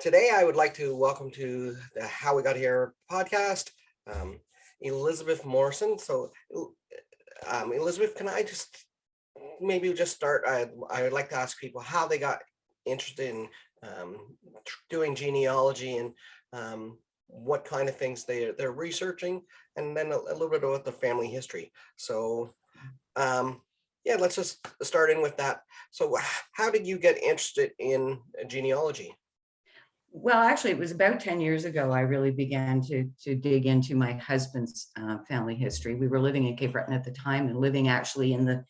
Today I would like to welcome to the How We Got Here podcast, Elizabeth Morrison. So, Elizabeth, can I just start? I would like to ask people how they got interested in doing genealogy and what kind of things they're researching, and then a little bit about the family history. So, yeah, let's just start in with that. So, how did you get interested in genealogy? Well, actually, it was about 10 years ago I really began to dig into my husband's family history. We were living in Cape Breton at the time and living actually in the,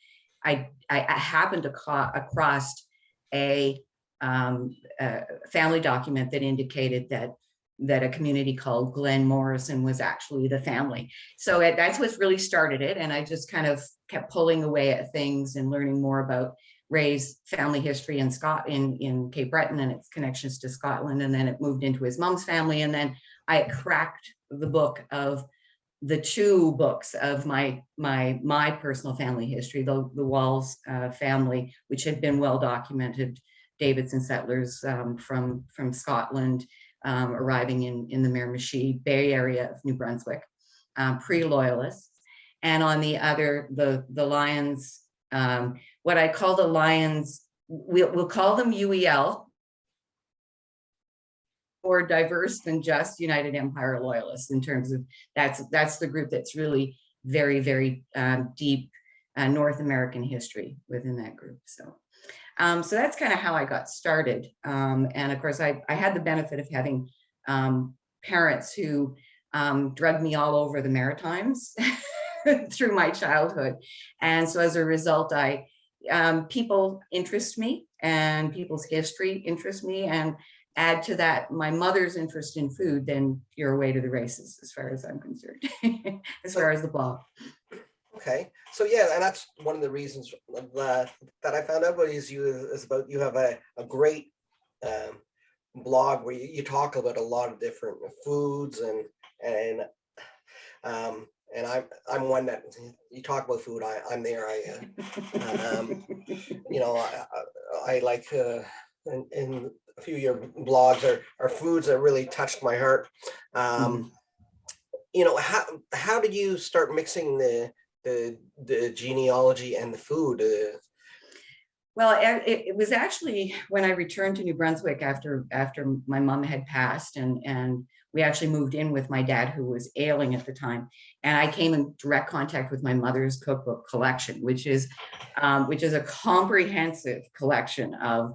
I happened to across a family document that indicated that a community called Glen Morrison was actually the family. So that's what really started it. And I just kind of kept pulling away at things and learning more about Ray's family history in Cape Breton and its connections to Scotland. And then it moved into his mom's family. And then I cracked the two books of my personal family history, the Walls family, which had been well documented, Davidson settlers from Scotland, arriving in the Miramichi Bay area of New Brunswick, pre-Loyalists. And on the other, the Lions, what I call the Lions, we'll call them UEL, more diverse than just United Empire Loyalists in terms of that's the group that's really very, very deep North American history within that group. So that's kind of how I got started. And of course, I had the benefit of having parents who drugged me all over the Maritimes through my childhood. And so as a result, people interest me and people's history interests me, and add to that my mother's interest in food, then you're away to the races as far as I'm concerned, as far as the blog. Okay, so yeah, and that's one of the reasons that I found out about you have a great blog where you talk about a lot of different foods and I'm one that you talk about food. I'm there. I like in a few of your blogs are foods that really touched my heart. How did you start mixing the genealogy and the food? Well, it was actually when I returned to New Brunswick after my mom had passed, and we actually moved in with my dad, who was ailing at the time. And I came in direct contact with my mother's cookbook collection, which is a comprehensive collection of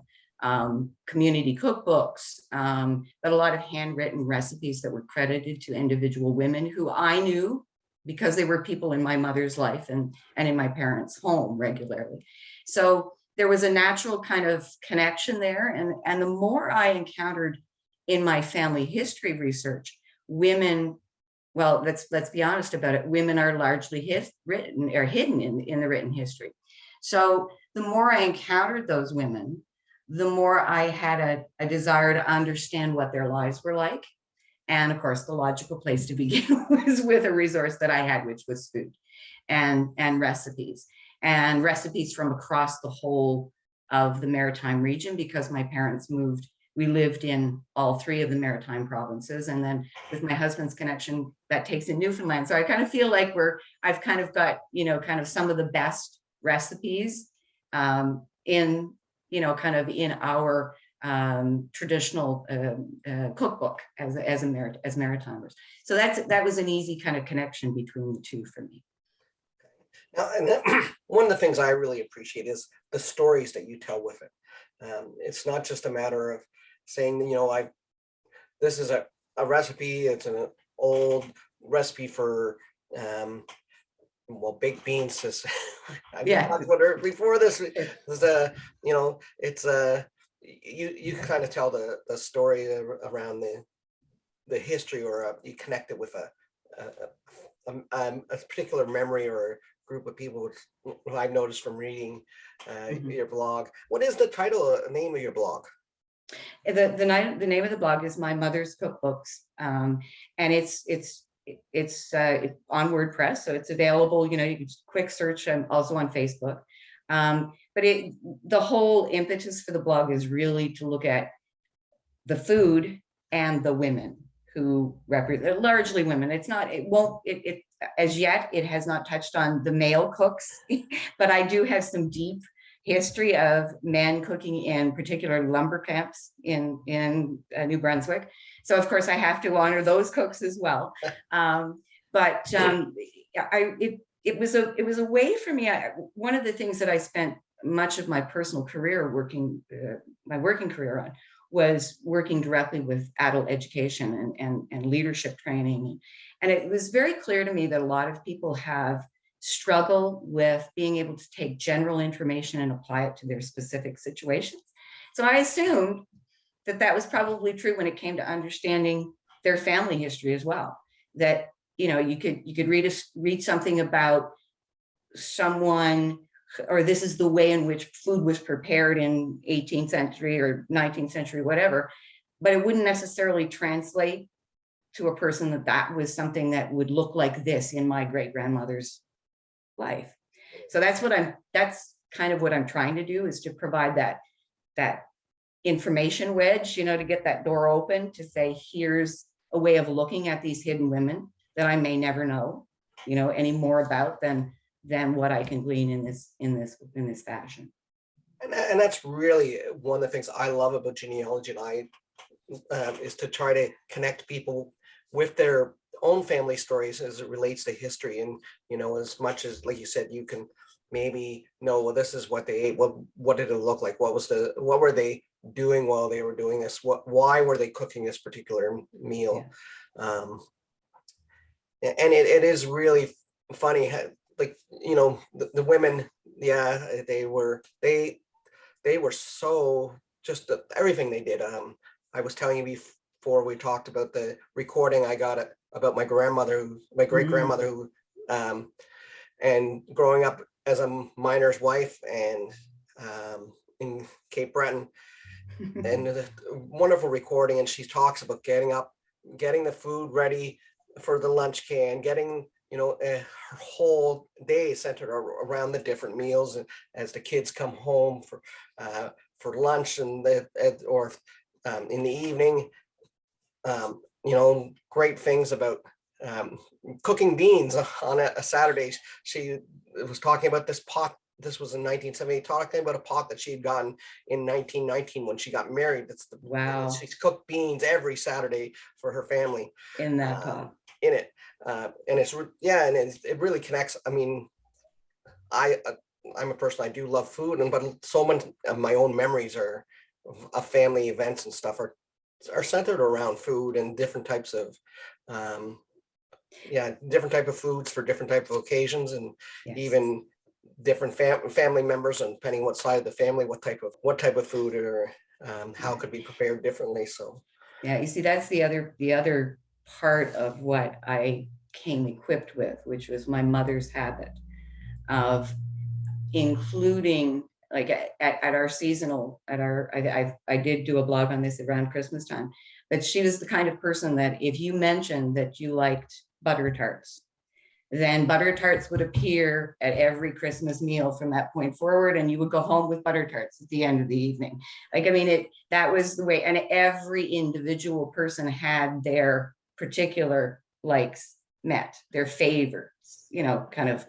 community cookbooks, but a lot of handwritten recipes that were credited to individual women who I knew because they were people in my mother's life and in my parents' home regularly. So there was a natural kind of connection there. And the more I encountered in my family history research, women, well, let's be honest about it, women are largely hidden in the written history. So the more I encountered those women, the more I had a desire to understand what their lives were like. And of course, the logical place to begin was with a resource that I had, which was food and recipes from across the whole of the Maritime region, because my parents moved. We lived in all three of the Maritime provinces. And then with my husband's connection, that takes in Newfoundland. So I kind of feel like I've kind of got, kind of some of the best recipes in our traditional cookbook as Maritimers. So that was an easy kind of connection between the two for me. Now, and one of the things I really appreciate is the stories that you tell with it. It's not just a matter of saying, this is a recipe. It's an old recipe for baked beans. I talked about it before this. You kind of tell the story around the history, or you connect it with a particular memory or a group of people, which I've noticed from reading your blog. What is the name of your blog? The name of the blog is My Mother's Cookbooks, and it's on WordPress, so it's available. You can just quick search, and also on Facebook. But the whole impetus for the blog is really to look at the food and the women who represent, largely women. It's not, it won't, it as yet, it has not touched on the male cooks, but I do have some deep history of men cooking in particular lumber camps in New Brunswick. So of course I have to honor those cooks as well. It was a way for me. One of the things that I spent much of my personal career my working career on was working directly with adult education and leadership training. And it was very clear to me that a lot of people have struggle with being able to take general information and apply it to their specific situations. So I assumed that was probably true when it came to understanding their family history as well. That, you know, you could read something about someone, or this is the way in which food was prepared in 18th century or 19th century, whatever, but it wouldn't necessarily translate to a person that was something that would look like this in my great grandmother's life. So that's kind of what I'm trying to do, is to provide that information wedge, you know, to get that door open to say, here's a way of looking at these hidden women that I may never know, you know, any more about than what I can glean in this fashion. And that's really one of the things I love about genealogy, and is to try to connect people with their own family stories as it relates to history. And, you know, as much as, like you said, you can maybe know, well, this is what they ate. What did it look like? What were they doing while they were doing this? Why were they cooking this particular meal? Yeah. And it is really funny, like, you know, the women, yeah, they were so, just everything they did. I was telling you before we talked about the recording I got about my grandmother, my great grandmother, who, and growing up as a miner's wife and in Cape Breton, and a wonderful recording. And she talks about getting up, getting the food ready for the lunch can, getting, you know, her whole day centered around the different meals, and as the kids come home for lunch and or in the evening, you know, great things about cooking beans on a Saturday. She was talking about this pot. This was in 1970, talking about a pot that she had gotten in 1919 when she got married. Wow. She's cooked beans every Saturday for her family. In that pot. In it. And it really connects. I mean, I'm a person, I do love food, but so many of my own memories of family events and stuff are centered around food and different types of different type of foods for different type of occasions, and yes, even different family members, and depending what side of the family, what type of food, or how it could be prepared differently. So yeah, you see, that's the other part of what I came equipped with, which was my mother's habit of including, like at our seasonal, I did do a blog on this around Christmas time, but she was the kind of person that if you mentioned that you liked butter tarts, then butter tarts would appear at every Christmas meal from that point forward, and you would go home with butter tarts at the end of the evening. Like, I mean, that was the way, and every individual person had their particular likes met, their favorites, you know, kind of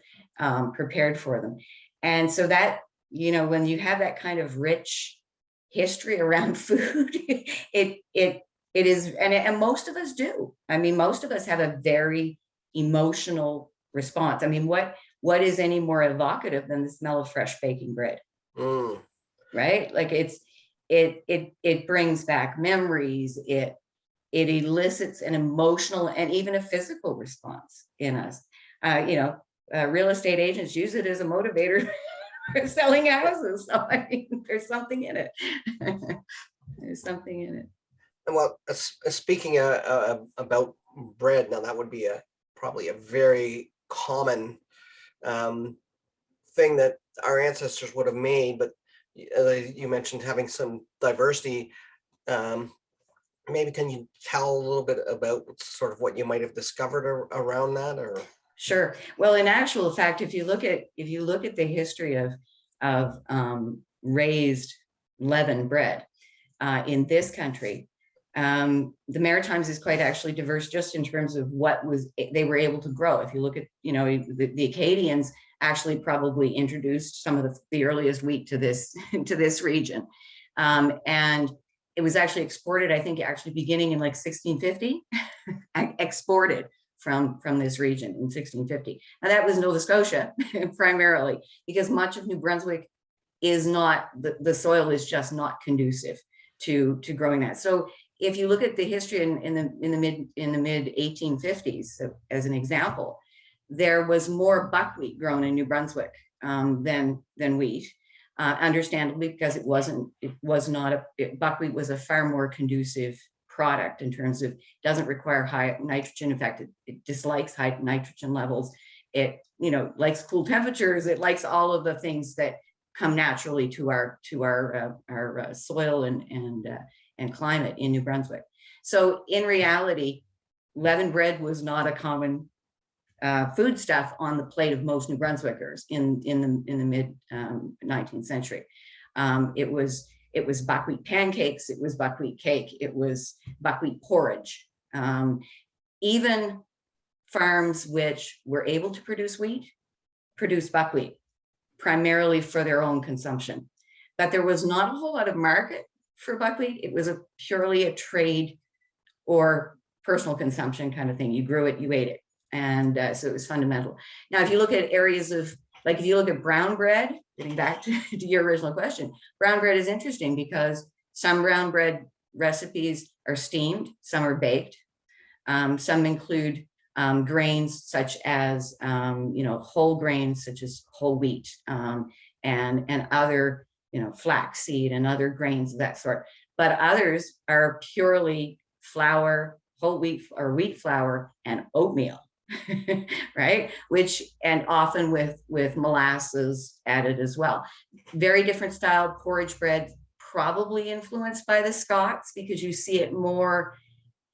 prepared for them. And so that, you know, when you have that kind of rich history around food, it is, and most of us do. I mean, most of us have a very emotional response. I mean, what is any more evocative than the smell of fresh baking bread? Right? Like it brings back memories. It elicits an emotional and even a physical response in us. You know, real estate agents use it as a motivator for selling houses. So I mean, there's something in it. There's something in it. Well, speaking about bread, now that would be probably a very common thing that our ancestors would have made, but you mentioned having some diversity. Maybe can you tell a little bit about sort of what you might have discovered around that? Or sure. Well, in actual fact, if you look at the history of raised leavened bread in this country, The Maritimes is quite actually diverse just in terms of what they were able to grow. If you look at, the Acadians actually probably introduced some of the earliest wheat to this to this region, and it was actually exported, I think, actually beginning in like 1650, exported from this region in 1650. Now that was Nova Scotia primarily, because much of New Brunswick is not, the soil is just not conducive to growing that. So if you look at the history in the mid 1850s, so as an example, there was more buckwheat grown in New Brunswick than wheat, understandably, because buckwheat was a far more conducive product in terms of, doesn't require high nitrogen. In fact, it dislikes high nitrogen levels. It likes cool temperatures. It likes all of the things that come naturally to our soil and climate in New Brunswick. So in reality, leavened bread was not a common foodstuff on the plate of most New Brunswickers in the mid 19th century. It was buckwheat pancakes, it was buckwheat cake, it was buckwheat porridge. Even farms which were able to produce wheat produced buckwheat, primarily for their own consumption. But there was not a whole lot of market for buckwheat. It was purely a trade or personal consumption kind of thing. You grew it, you ate it. And so it was fundamental. Now, if you look at areas of, like if you look at brown bread, getting back to your original question, brown bread is interesting because some brown bread recipes are steamed, some are baked. Some include grains such as, whole grains such as whole wheat, and other, flaxseed and other grains of that sort. But others are purely flour, whole wheat or wheat flour and oatmeal, right? And often with molasses added as well. Very different style porridge bread, probably influenced by the Scots, because you see it more,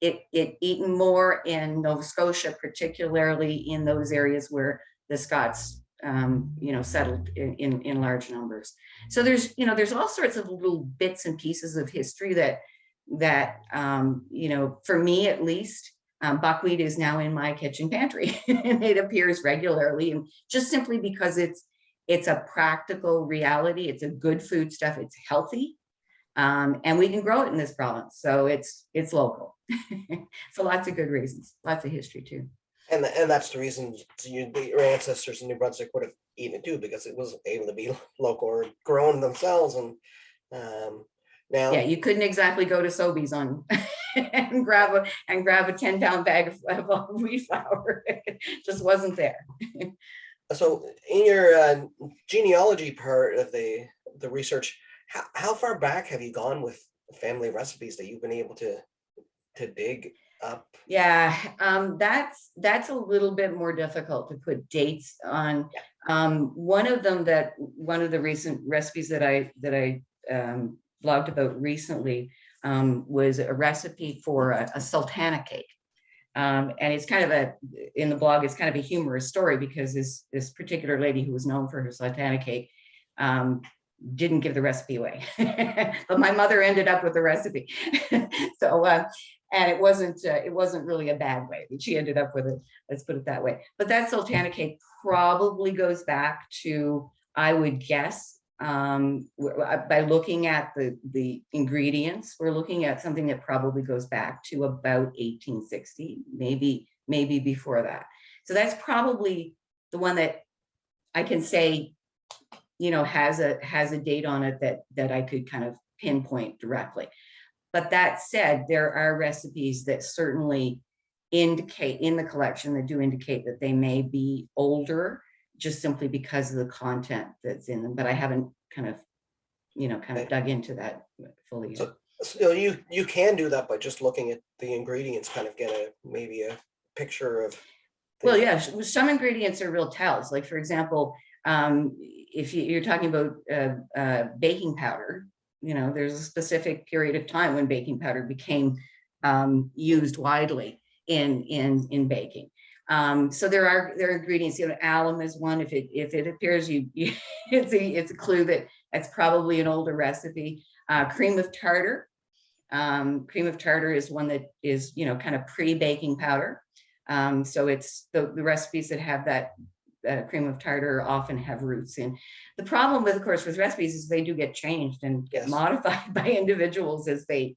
it eaten more in Nova Scotia, particularly in those areas where the Scots settled in large numbers. So there's all sorts of little bits and pieces of history that for me at least, buckwheat is now in my kitchen pantry and it appears regularly, and just simply because it's a practical reality. It's a good food stuff. It's healthy, and we can grow it in this province. So it's local for lots of good reasons, lots of history too. And that's the reason your ancestors in New Brunswick would have eaten it too, because it was able to be local or grown themselves. And now, yeah, you couldn't exactly go to Sobeys and grab a 10-pound bag of wheat flour. It just wasn't there. So in your genealogy part of the research, how far back have you gone with family recipes that you've been able to dig up? Yeah, that's a little bit more difficult to put dates on. One of the recent recipes that I blogged about recently was a recipe for a Sultana cake. And it's kind of in the blog, it's kind of a humorous story, because this particular lady who was known for her Sultana cake didn't give the recipe away, but my mother ended up with the recipe. So, and it wasn't really a bad way, but she ended up with it. Let's put it that way. But that Sultana cake probably goes back to, I would guess, by looking at the ingredients, we're looking at something that probably goes back to about 1860, maybe before that. So that's probably the one that I can say, has a date on it that I could kind of pinpoint directly. But that said, there are recipes that certainly indicate in the collection that do indicate that they may be older, just simply because of the content that's in them. But I haven't kind of dug into that fully. So you can do that by just looking at the ingredients, kind of get maybe a picture of. Well, yeah, some ingredients are real tells. Like, for example, if you're talking about baking powder, there's a specific period of time when baking powder became used widely in baking. So there are ingredients. Alum is one. If it appears it's a clue that that's probably an older recipe. Cream of tartar Cream of tartar is one that is, kind of pre-baking powder. So it's the recipes that have that cream of tartar often have roots in. The problem with, of course, with recipes is they do get changed and get modified by individuals as they,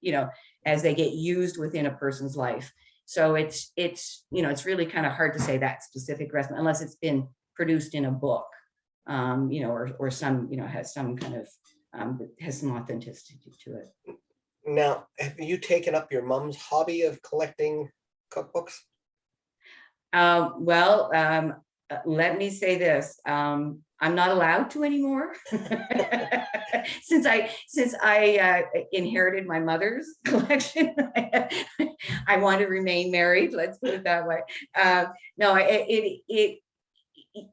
as they get used within a person's life. So it's really kind of hard to say that specific recipe unless it's been produced in a book, or some, has some kind of, has some authenticity to it. Now, have you taken up your mom's hobby of collecting cookbooks? Let me say this. I'm not allowed to anymore since I inherited my mother's collection. I want to remain married. Let's put it that way. No,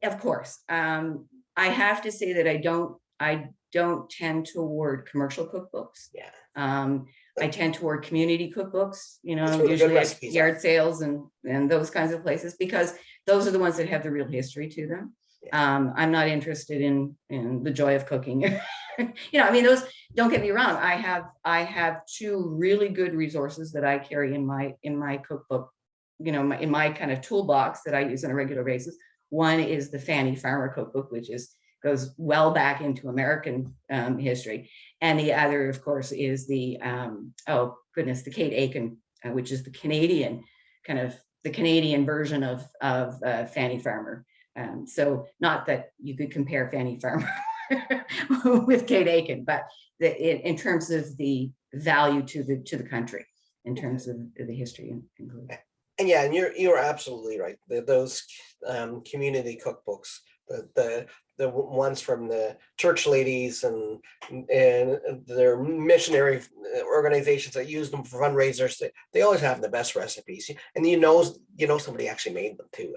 of course. I have to say that I don't tend toward commercial cookbooks. Yeah. I tend toward community cookbooks, Really usually at yard sales and those kinds of places, because those are the ones that have the real history to them. Yeah. I'm not interested in the joy of cooking. Those, don't get me wrong. I have two really good resources that I carry in my cookbook, in my kind of toolbox that I use on a regular basis. One is the Fanny Farmer cookbook, which goes well back into American history. And the other, of course, is the the Kate Aiken, which is the Canadian version of Fanny Farmer. So not that you could compare Fanny Farmer with Kate Aiken, but in terms of the value to the country, in terms of the history included. And yeah, and you're absolutely right. Those community cookbooks, the ones from the church ladies and their missionary organizations that use them for fundraisers, they always have the best recipes, and somebody actually made them too.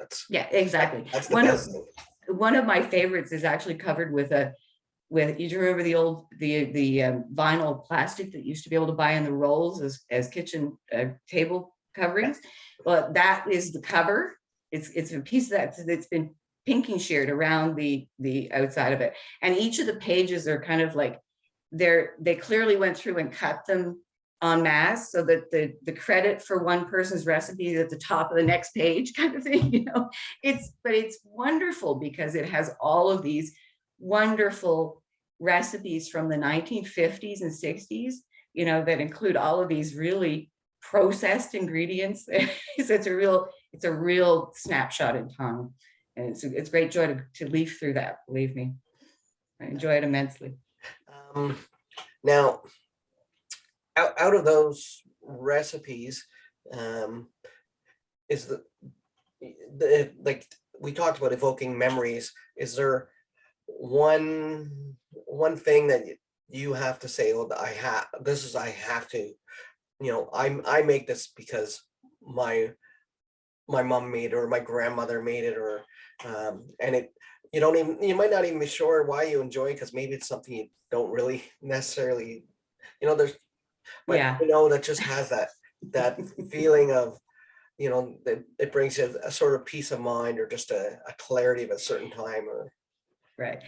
Exactly. That's the best thing. One of my favorites is actually covered with you remember the old vinyl plastic that used to be able to buy in the rolls as kitchen table coverings. Well, that is the cover. It's a piece that's been pinking sheared around the outside of it, and each of the pages are kind of like they clearly went through and cut them en masse so that the credit for one person's recipe is at the top of the next page, kind of thing. It's wonderful because it has all of these wonderful recipes from the 1950s and 60s, that include all of these really processed ingredients. It's a real snapshot in time. And it's great joy to leaf through that, believe me. I enjoy it immensely. Now, out of those recipes, is the like we talked about evoking memories. Is there one thing that you have to say, well, I have to, I make this because my mom made it or my grandmother made it, or and you might not even be sure why you enjoy it, because maybe it's something you don't really necessarily, that just has that feeling of, that it brings you a sort of peace of mind, or just a clarity of a certain time. Or right.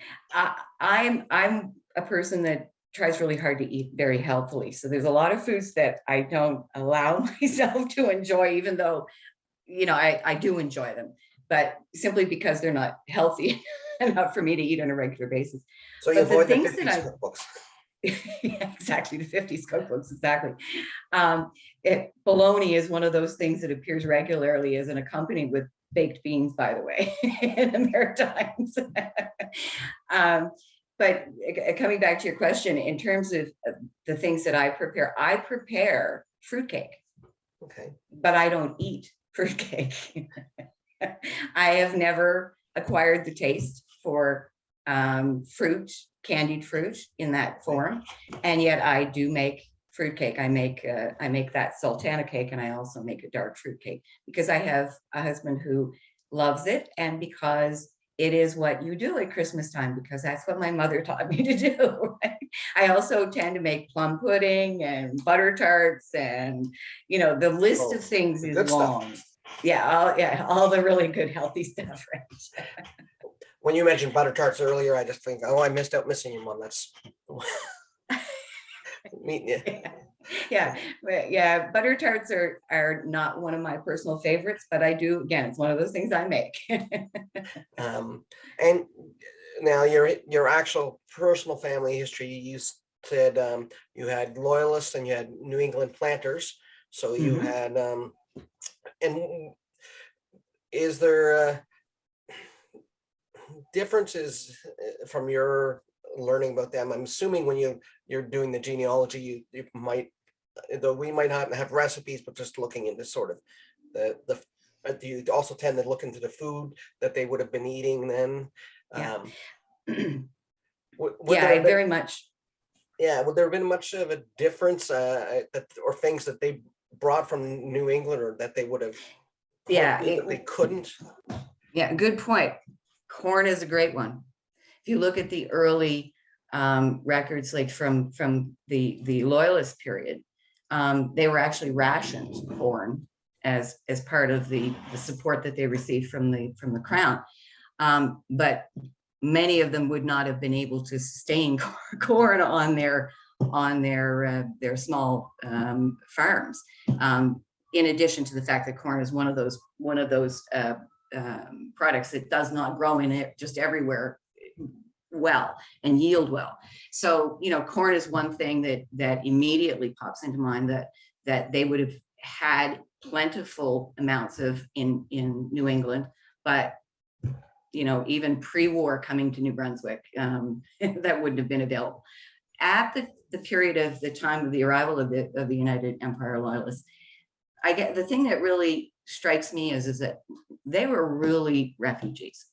I'm a person that tries really hard to eat very healthily, so there's a lot of foods that I don't allow myself to enjoy, even though I do enjoy them, but simply because they're not healthy enough for me to eat on a regular basis. So you avoid the 50s cookbooks. Yeah, exactly, the 50s cookbooks, exactly. Bologna is one of those things that appears regularly as an accompaniment with baked beans, by the way, in the Maritimes. But coming back to your question, in terms of the things that I prepare fruitcake. Okay. But I don't eat fruitcake. I have never acquired the taste for candied fruit in that form, and yet I do make fruitcake. I make that Sultana cake, and I also make a dark fruitcake because I have a husband who loves it, and because it is what you do at Christmas time, because that's what my mother taught me to do. I also tend to make plum pudding and butter tarts, and the list of things is long. Stuff. Yeah, all the really good healthy stuff, right? When you mentioned butter tarts earlier, I just think, I missing your mom. That's meeting you. Yeah, yeah. Butter tarts are not one of my personal favorites, but I do, again, it's one of those things I make. Um, and now your actual personal family history, you said you had loyalists and you had New England planters. So you Mhm. had and is there differences from your learning about them? I'm assuming when you're doing the genealogy, you might, though we might not have recipes, but just looking into sort of do you also tend to look into the food that they would have been eating then? Yeah. Um, would Yeah, there I have been, very much, yeah, would there have been much of a difference that or things that they brought from New England or that they would have yeah, that they couldn't? yeah, good point. Corn is a great one. If you look at the early records, like from the Loyalist period, they were actually rationed corn as part of the support that they received from the crown. But many of them would not have been able to sustain corn on their small farms. In addition to the fact that corn is one of those products that does not grow in it just everywhere well and yield well. So, corn is one thing that immediately pops into mind that they would have had plentiful amounts of in New England, but even pre-war coming to New Brunswick, that wouldn't have been available. At the period of the time of the arrival of the United Empire Loyalists, I get the thing that really strikes me is that they were really refugees.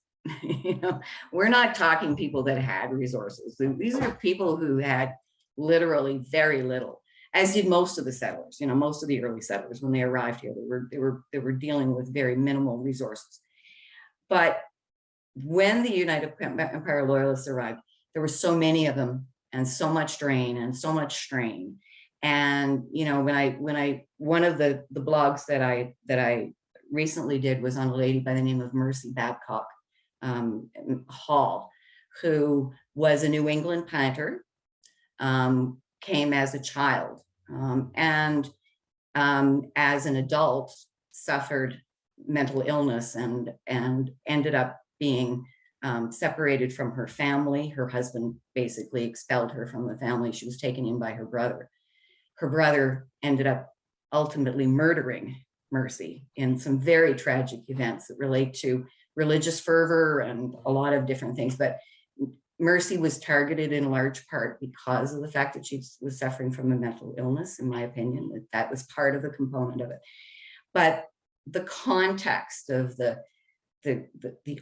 We're not talking people that had resources. These are people who had literally very little, as did most of the settlers. Most of the early settlers when they arrived here, they were dealing with very minimal resources. But when the United Empire Loyalists arrived, there were so many of them and so much drain and so much strain. And one of the blogs that I recently did was on a lady by the name of Mercy Babcock Hall, who was a New England planter, came as a child, and as an adult suffered mental illness and ended up being separated from her family. Her husband basically expelled her from the family. She was taken in by her brother. Her brother ended up ultimately murdering Mercy in some very tragic events that relate to religious fervor and a lot of different things. But Mercy was targeted in large part because of the fact that she was suffering from a mental illness, in my opinion. That was part of the component of it. But the context of the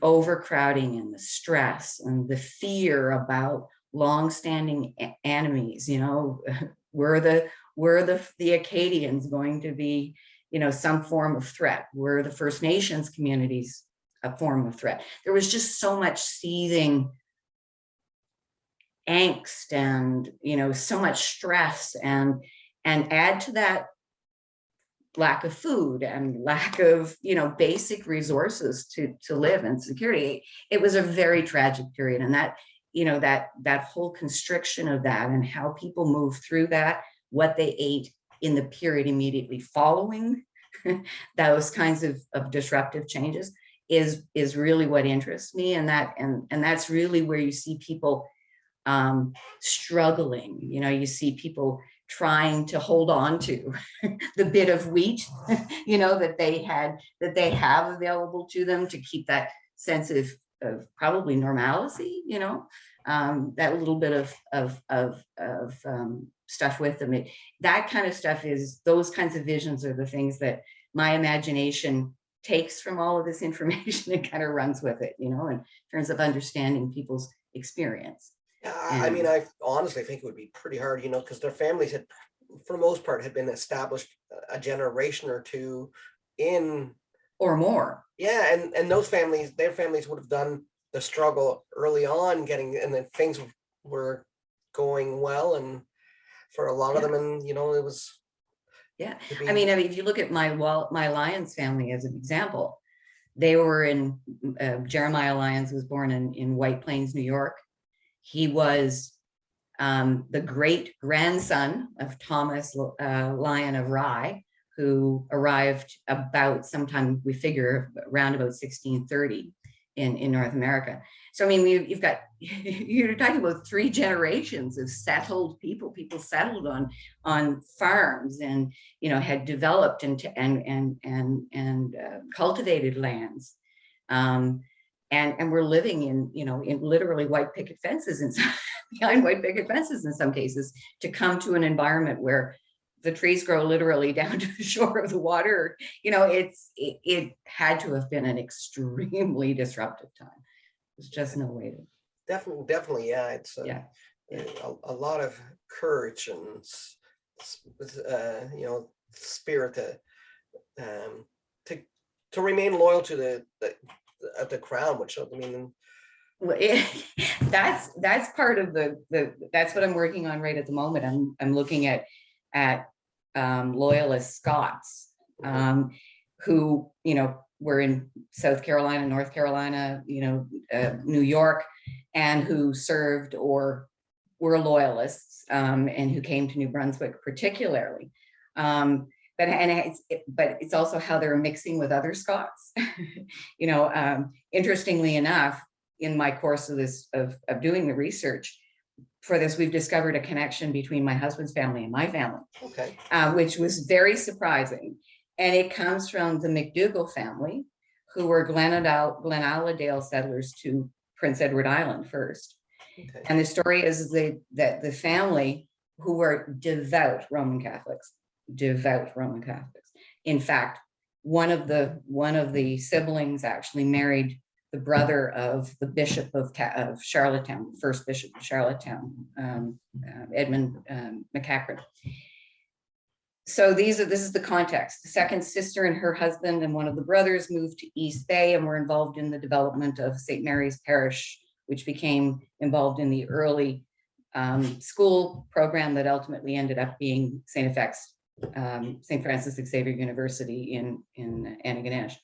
overcrowding and the stress and the fear about longstanding enemies, were the Acadians going to be, some form of threat? Were the First Nations communities a form of threat? There was just so much seething angst and, so much stress, and add to that lack of food and lack of basic resources to live and security. It was a very tragic period, and that whole constriction of that and how people moved through that, what they ate in the period immediately following those kinds of disruptive changes is really what interests me. And that's really where you see people struggling. You see people trying to hold on to the bit of wheat, that they have available to them to keep that sense of probably normalcy, that little bit of stuff with them. That kind of stuff those kinds of visions are the things that my imagination takes from all of this information and kind of runs with it, in terms of understanding people's experience. Yeah, I mean, I honestly think it would be pretty hard, because their families had, for the most part, had been established a generation or two in, or more. yeah, and their families would have done the struggle early on, and then things were going well, and for a lot of them, and it was. Yeah, I mean, if you look at my Lyons family as an example, they were in Jeremiah Lyons was born in White Plains, New York. He was the great grandson of Thomas Lyon of Rye, who arrived about sometime, we figure, around about 1630 in North America. So, I mean, you've got, you're talking about 3 generations of settled people settled on farms and, you know, had developed and cultivated lands. And we're living in, you know, in literally white picket fences and behind white picket fences in some cases, to come to an environment where the trees grow literally down to the shore of the water. You know, it had to have been an extremely disruptive time. There's just no way to. Definitely, yeah. It's Yeah. a lot of courage and you know, spirit to remain loyal to the crown, which I mean. Well, that's part of that's what I'm working on right at the moment. I'm looking at loyalist Scots, who, you know, were in South Carolina, North Carolina, you know, New York, and who served or were loyalists, and who came to New Brunswick particularly. But it's also how they're mixing with other Scots. You know, interestingly enough, in my course of this of doing the research for this, we've discovered a connection between my husband's family and my family, Okay. Which was very surprising. And it comes from the McDougall family, who were Glenaladale settlers to Prince Edward Island first. Okay. And the story is that the family, who were devout Roman Catholics. In fact, one of the siblings actually married the brother of the bishop of Charlottetown, first bishop of Charlottetown, Edmund McCachran. So this is the context. The second sister and her husband and one of the brothers moved to East Bay and were involved in the development of St. Mary's Parish, which became involved in the early school program that ultimately ended up being St. Francis Xavier University in Antigonish.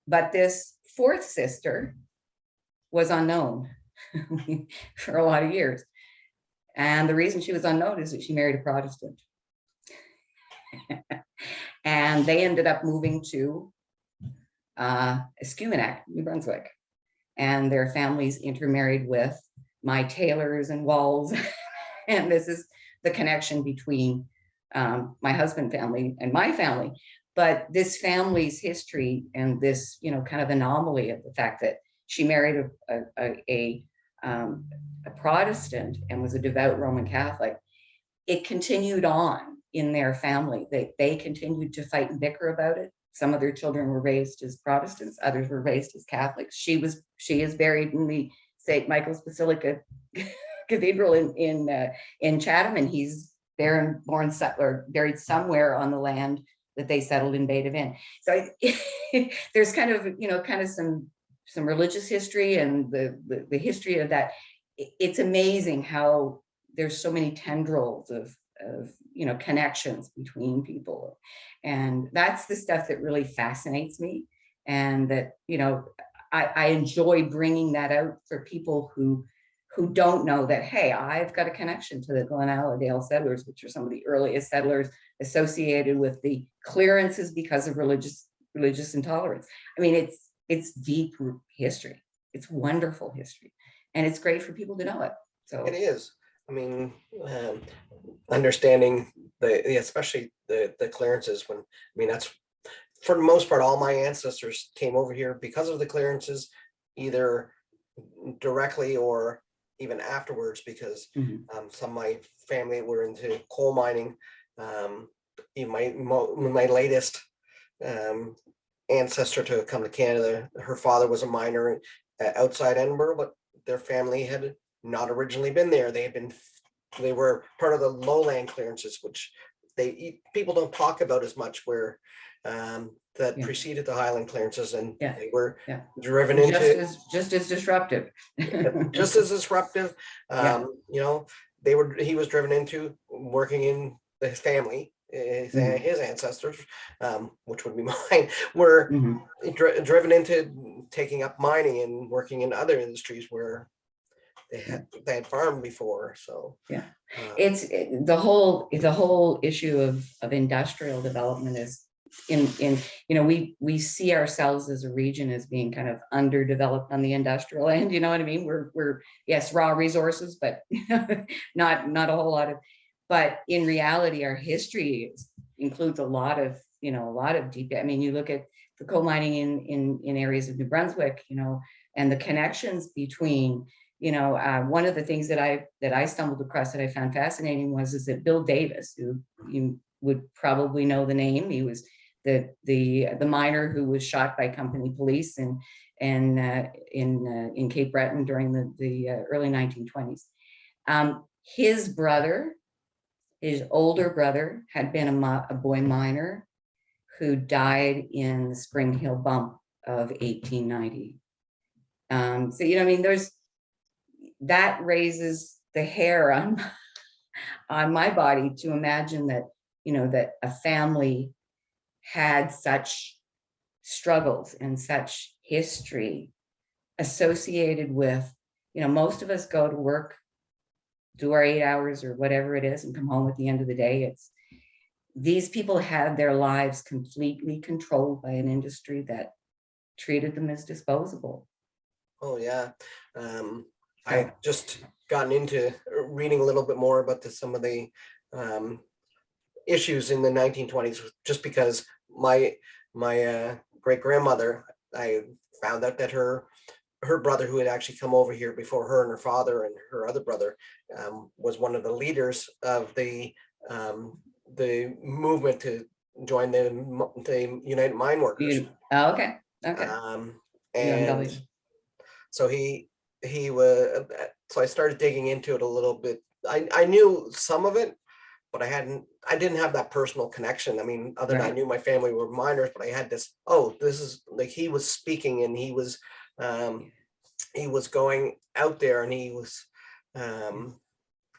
But this fourth sister was unknown for a lot of years. And the reason she was unknown is that she married a Protestant. And they ended up moving to Escuminac, New Brunswick. And their families intermarried with my Taylors and Walls. And this is the connection between my husband's family and my family. But this family's history and this, you know, kind of anomaly of the fact that she married a Protestant and was a devout Roman Catholic, it continued on in their family. They continued to fight and bicker about it. Some of their children were raised as Protestants, others were raised as Catholics. She is buried in the St. Michael's Basilica Cathedral in Chatham, and he's there and buried somewhere on the land that they settled in Bay d'Avin. So there's kind of some religious history and the history of that. It's amazing how there's so many tendrils of you know, connections between people. And that's the stuff that really fascinates me. And that, you know, I enjoy bringing that out for people who don't know that, hey, I've got a connection to the Glenaladale settlers, which are some of the earliest settlers associated with the clearances because of religious intolerance. I mean, it's deep history. It's wonderful history. And it's great for people to know it. So it is. I mean, understanding especially the clearances, when, I mean, that's, for the most part, all my ancestors came over here because of the clearances, either directly or even afterwards, because some of my family were into coal mining. Even my latest ancestor to come to Canada, her father was a miner outside Edinburgh, but their family had not originally been there. They were part of the Lowland Clearances, which people don't talk about as much, where that preceded the Highland Clearances, and they were driven into just as disruptive. Just as disruptive. You know, he was driven into working in his family. His ancestors, which would be mine, were driven into taking up mining and working in other industries where they had farmed before. So Yeah. uh, It's the whole issue of industrial development is in we see ourselves as a region as being kind of underdeveloped on the industrial end. You know what I mean? We're yes, raw resources, but not a whole lot of. But in reality, our history includes a lot of deep. I mean, you look at the coal mining in areas of New Brunswick, and the connections between. One of the things that I stumbled across that I found fascinating is that Bill Davis, who you would probably know the name, he was the miner who was shot by company police in Cape Breton during the early 1920s. His older brother, had been a boy miner who died in the Spring Hill bump of 1890. So I mean, that raises the hair on my body to imagine that that a family had such struggles and such history associated with most of us go to work, do our 8 hours or whatever it is, and come home at the end of the day. These people had their lives completely controlled by an industry that treated them as disposable. oh yeah. I just gotten into reading a little bit more about some of the issues in the 1920s, just because my great grandmother, I found out that her brother, who had actually come over here before her, and her father and her other brother, was one of the leaders of the movement to join the United Mine Workers. Okay. And UMW. so he was, so I started digging into it a little bit. I knew some of it, but I didn't have that personal connection. I mean, other than I knew my family were miners, but I had this is like, he was speaking, and he was going out there, and he was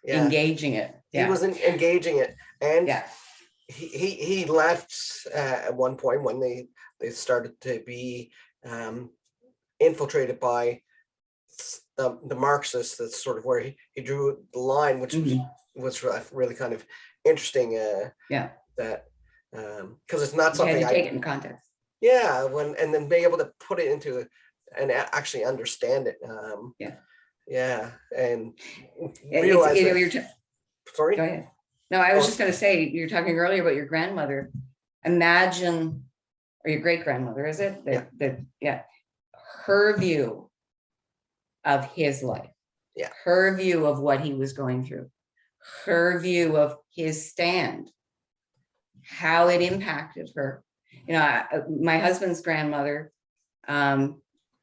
engaging it. He wasn't engaging it. And yeah. he left at one point when they started to be infiltrated by the Marxists. That's sort of where he drew the line, which was really kind of interesting. That because it's not something I take it in context. Yeah, and then being able to put it into and actually understand it. And realize sorry. Go ahead. No, I was just going to say, you're talking earlier about your grandmother. Imagine, or your great grandmother, is it? Her view of his life, her view of what he was going through, her view of his stand, how it impacted her. My husband's grandmother,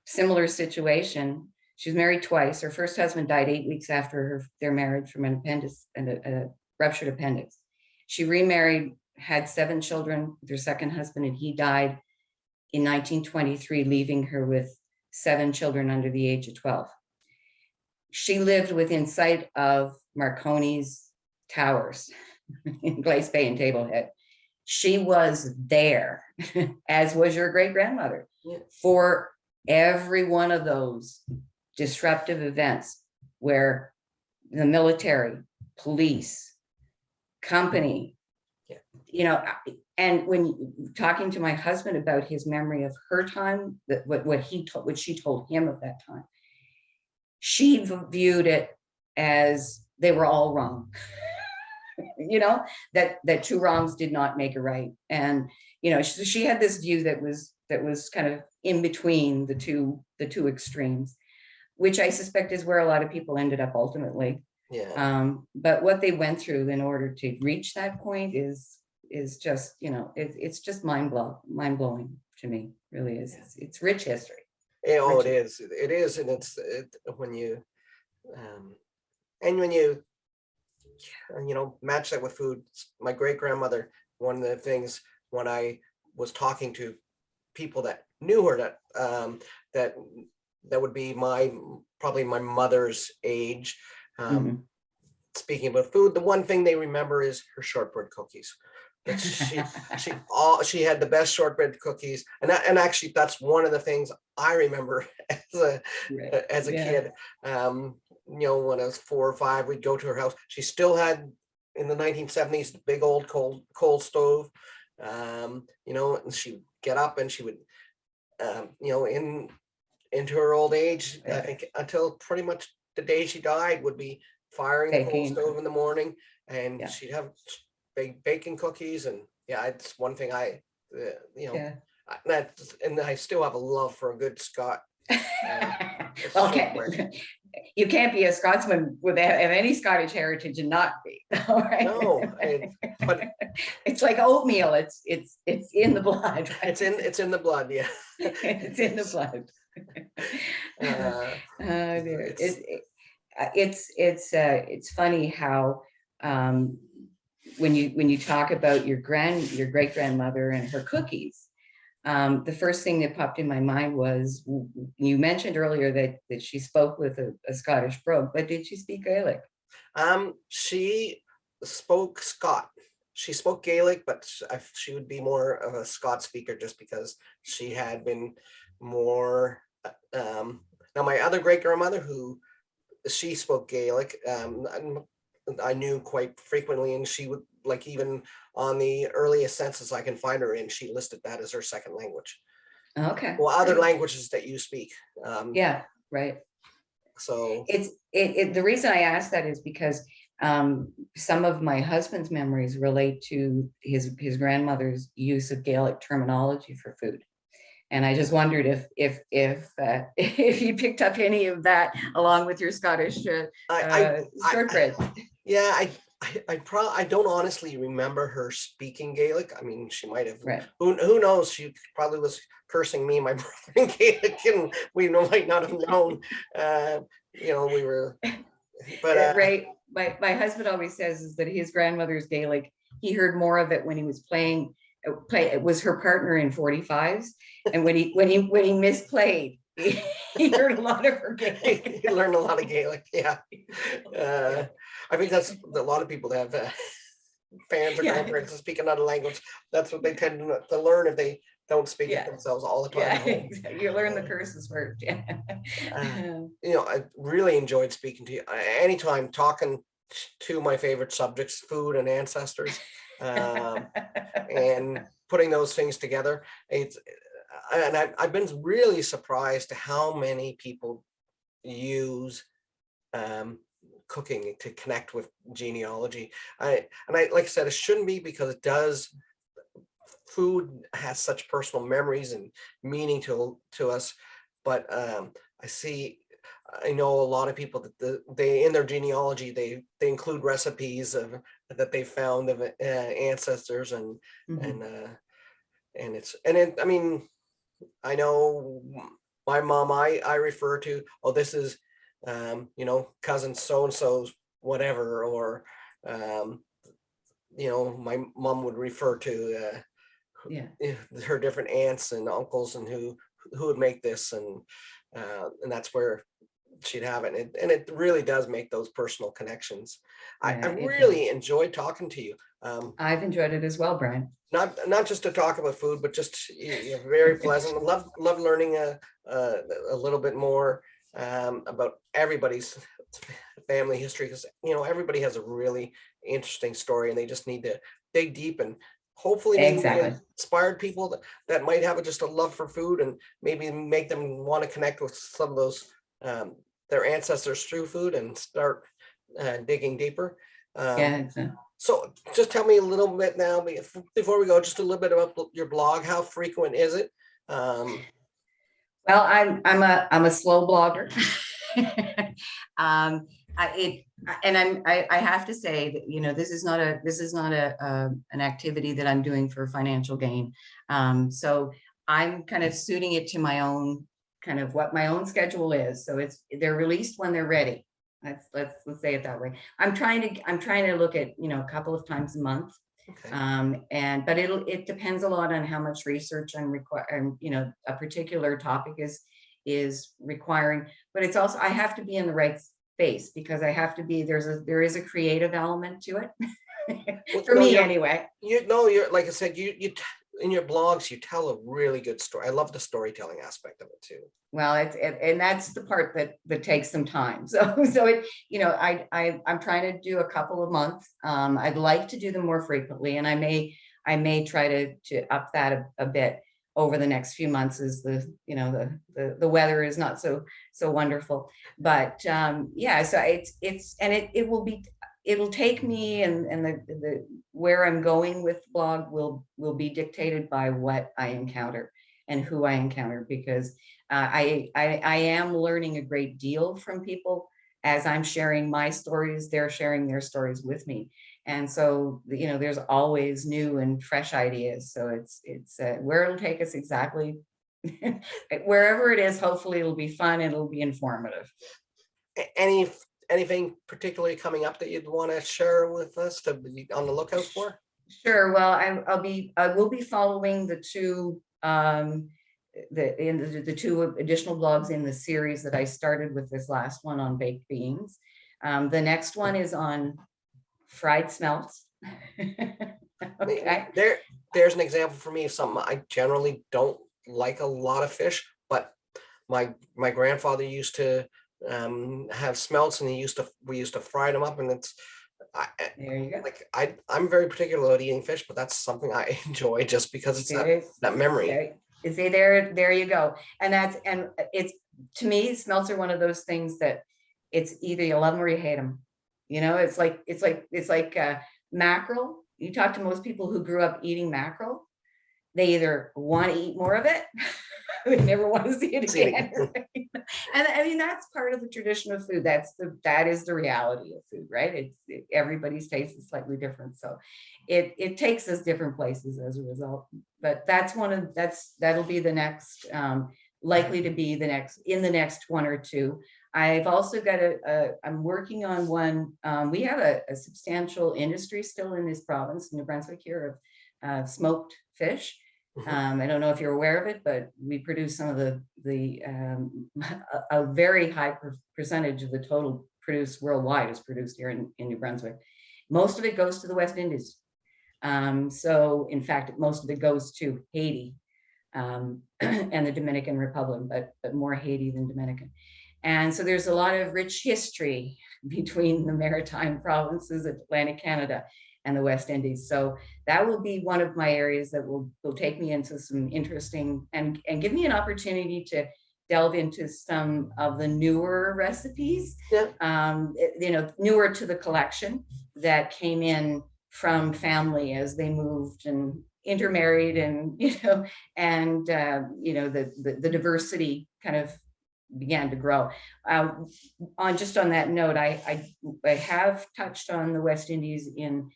similar situation. She was married twice. Her first husband died 8 weeks after their marriage from an appendix and a ruptured appendix. She remarried, had 7 children with her second husband, and he died in 1923, leaving her with 7 children under the age of 12. She lived within sight of Marconi's towers in Glace Bay and Tablehead. She was there, as was your great grandmother, for every one of those disruptive events where the military, police, company, and when talking to my husband about his memory of her time, that what she told him of that time, she viewed it as they were all wrong. That 2 wrongs did not make a right. And she had this view that was kind of in between the two extremes, which I suspect is where a lot of people ended up ultimately. But what they went through in order to reach that point is just, it's just mind blowing to me. Really is. It's rich history. It is. It is, and it's when you match that with food. My great grandmother, one of the things when I was talking to people that knew her, that would be probably my mother's age, speaking about food, the one thing they remember is her shortbread cookies. That she had the best shortbread cookies, and actually that's one of the things I remember as a kid. when I was 4 or 5, we'd go to her house. She still had, in the 1970s, the big old coal stove. And she'd get up and she would, into her old age, I think until pretty much the day she died, would be firing the coal Baking. stove in the morning, and Yeah. she'd have baking cookies, and it's one thing and I still have a love for a good Scot. Okay. You can't be a Scotsman with any Scottish heritage and not be. Right? No, but it's like oatmeal. It's in the blood. Right? It's in the blood. Yeah, it's in the blood. It's funny how when you talk about your great grandmother and her cookies. The first thing that popped in my mind was, you mentioned earlier that she spoke with a Scottish brogue, but did she speak Gaelic? She spoke Scot. She spoke Gaelic, but she would be more of a Scot speaker just because she had been more. Now, my other great grandmother, she spoke Gaelic, I knew quite frequently, and she would, like, even on the earliest census I can find her in, she listed that as her second language. Okay. Well, other languages that you speak. Yeah, right. So the reason I ask that is because some of my husband's memories relate to his grandmother's use of Gaelic terminology for food. And I just wondered if you picked up any of that along with your Scottish shortbread. Yeah, I don't honestly remember her speaking Gaelic. I mean, she might have. Right. Who knows? She probably was cursing me, my brother, in Gaelic, and we might not have known. We were. But right. My husband always says is that his grandmother's Gaelic, he heard more of it when he was playing. It was her partner in 45s, and when he misplayed, he heard a lot of her Gaelic. He learned a lot of Gaelic. Yeah, I think that's a lot of people that have fans or grandparents that speak another language. That's what they tend to learn if they don't speak it themselves all the time. Yeah, you learn the curses first. Yeah. I really enjoyed speaking to you. Anytime talking to my favorite subjects, food and ancestors. And putting those things together, I've been really surprised to how many people use cooking to connect with genealogy. Like I said, it shouldn't be, because it does. Food has such personal memories and meaning to us, but I know a lot of people that they in their genealogy they include recipes that they found of ancestors, and I mean, I know my mom, I refer to, this is cousin so and so's whatever, or my mom would refer to her different aunts and uncles and who would make this, and that's where she'd have it, and it really does make those personal connections. I really enjoyed talking to you. I've enjoyed it as well, Brian. Not just to talk about food, but just very pleasant. Love learning a little bit more about everybody's family history, because everybody has a really interesting story, and they just need to dig deep, and hopefully maybe inspired people that might have just a love for food, and maybe make them want to connect with some of those their ancestors through food, and start digging deeper. So just tell me a little bit now, before we go, just a little bit about your blog. How frequent is it? Well, I'm a slow blogger. I have to say that this is not an activity that I'm doing for financial gain. So I'm kind of suiting it to my own kind of what my own schedule is. So they're released when they're ready. Let's say it that way. I'm trying to look at a couple of times a month. Okay. But it depends a lot on how much research and a particular topic is requiring. But it's also, I have to be in the right space, because I have to be, there is a creative element to it. For me anyway. You're like I said, in your blogs, you tell a really good story. I love the storytelling aspect of it too. Well, and that's the part that takes some time. So it, I'm trying to do a couple of months. I'd like to do them more frequently, and I may try to up that a bit over the next few months as the weather is not so wonderful. But yeah, so it'll take me, and the where I'm going with the blog will be dictated by what I encounter and who I encounter, because I am learning a great deal from people as I'm sharing my stories. They're sharing their stories with me, and so there's always new and fresh ideas. So it's where it'll take us exactly. Wherever it is, hopefully it'll be fun and it'll be informative. Anything particularly coming up that you'd want to share with us to be on the lookout for? Sure. Well, I will be following the two the two additional blogs in the series that I started with this last one on baked beans. The next one is on fried smelts. Okay. There's an example for me of something. I generally don't like a lot of fish, but my grandfather used to have smelts, and we used to fry them up, and There you go. like I'm very particular about eating fish, but that's something I enjoy just because it's that memory. See, there you go. And it's, to me, smelts are one of those things that it's either you love them or you hate them. It's like mackerel. You talk to most people who grew up eating mackerel, they either want to eat more of it, they never want to see it again. And I mean, that's part of the tradition of food. That is the reality of food, right? Everybody's taste is slightly different. So it takes us different places as a result. But that'll be the next, likely to be in the next one or two. I've also got I'm working on one. We have a substantial industry still in this province, New Brunswick here, of smoked fish. I don't know if you're aware of it, but we produce some of a very high percentage of the total produced worldwide is produced here in New Brunswick. Most of it goes to the West Indies. So in fact, most of it goes to Haiti and the Dominican Republic, but more Haiti than Dominican. And so there's a lot of rich history between the maritime provinces of Atlantic Canada and the West Indies. So that will be one of my areas that will take me into some interesting and give me an opportunity to delve into some of the newer recipes, newer to the collection, that came in from family as they moved and intermarried, and the diversity kind of began to grow. On that note, I have touched on the West Indies in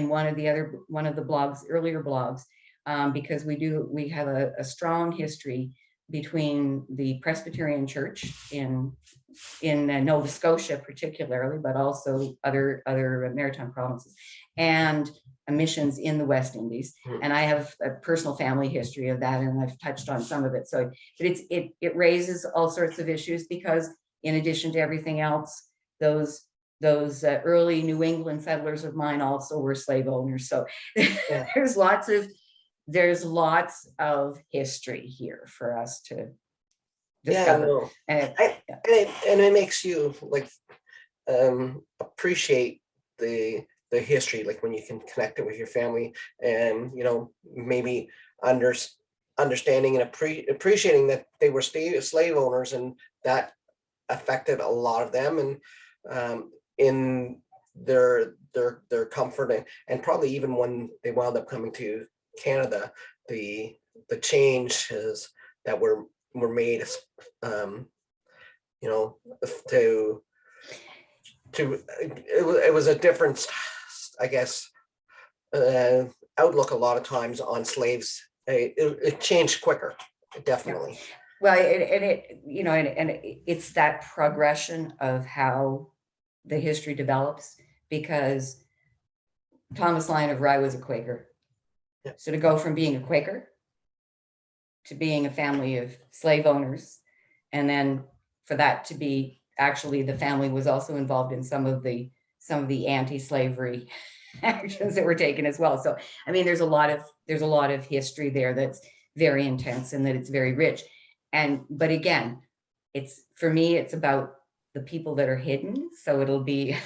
one of the earlier blogs, because we have a strong history between the Presbyterian Church in Nova Scotia particularly, but also other maritime provinces, and missions in the West Indies. And I have a personal family history of that, and I've touched on some of it. So it raises all sorts of issues, because in addition to everything else, those early New England settlers of mine also were slave owners. So yeah. there's lots of history here for us to discover. And it makes you appreciate the history, like when you can connect it with your family, and maybe understanding and appreciating that they were slave owners, and that affected a lot of them, and in their comfort, and probably even when they wound up coming to Canada, the changes that were made, it was a different, I guess, outlook a lot of times on slaves. It changed quicker, definitely. Well, it's that progression of how the history develops, because Thomas Lyon of Rye was a Quaker. Yeah. So to go from being a Quaker to being a family of slave owners, and then for that to be actually the family was also involved in some of the anti-slavery actions that were taken as well. So, I mean, there's a lot of history there that's very intense and that it's very rich. But again, for me, it's about the people that are hidden. So it'll be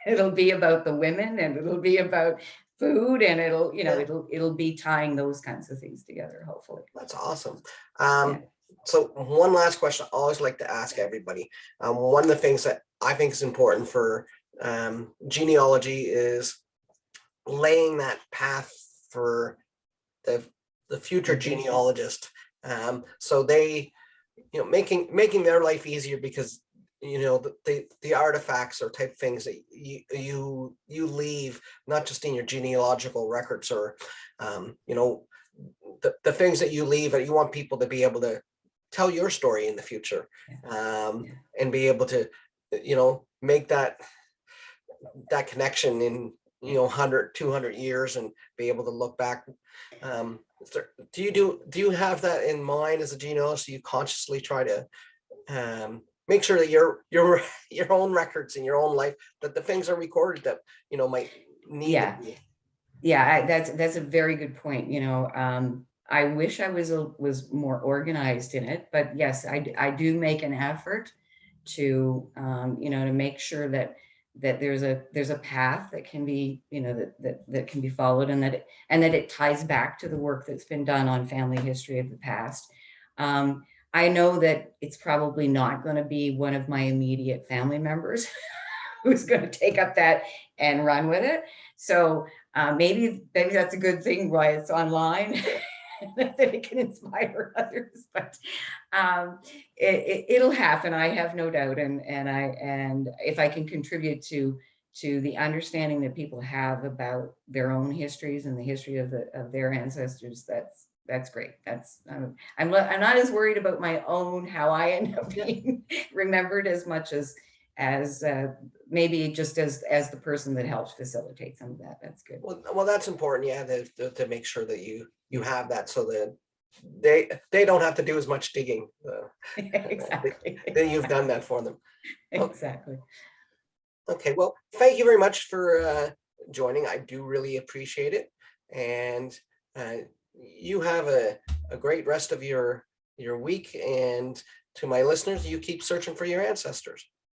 about the women, and it'll be about food, and it'll be tying those kinds of things together, hopefully. That's awesome. Yeah. So one last question I always like to ask everybody. One of the things that I think is important for genealogy is laying that path for the future genealogist. So they, making their life easier, because the artifacts or type things that you leave, not just in your genealogical records, or the things that you leave, that you want people to be able to tell your story in the future, and be able to make that connection in 100 200 years, and be able to look back. Do you have that in mind as a genealogist? Do you consciously try to make sure that your own records in your own life, that the things are recorded that might need to be? That's a very good point. I wish I was more organized in it, but yes, I do make an effort to to make sure that there's a path that can be that can be followed, and that it ties back to the work that's been done on family history of the past. I know that it's probably not going to be one of my immediate family members who's going to take up that and run with it. So maybe that's a good thing why it's online, that it can inspire others. But it'll happen, I have no doubt. And if I can contribute to the understanding that people have about their own histories and the history of their ancestors, that's great. I'm not as worried about my own, how I end up being remembered, as much as maybe just as the person that helps facilitate some of that. That's good. Well, that's important. Yeah, to make sure that you have that, so that they don't have to do as much digging. Exactly. Then you've done that for them. Exactly. Okay. Well, thank you very much for joining. I do really appreciate it, and you have a great rest of your week. And to my listeners, you keep searching for your ancestors.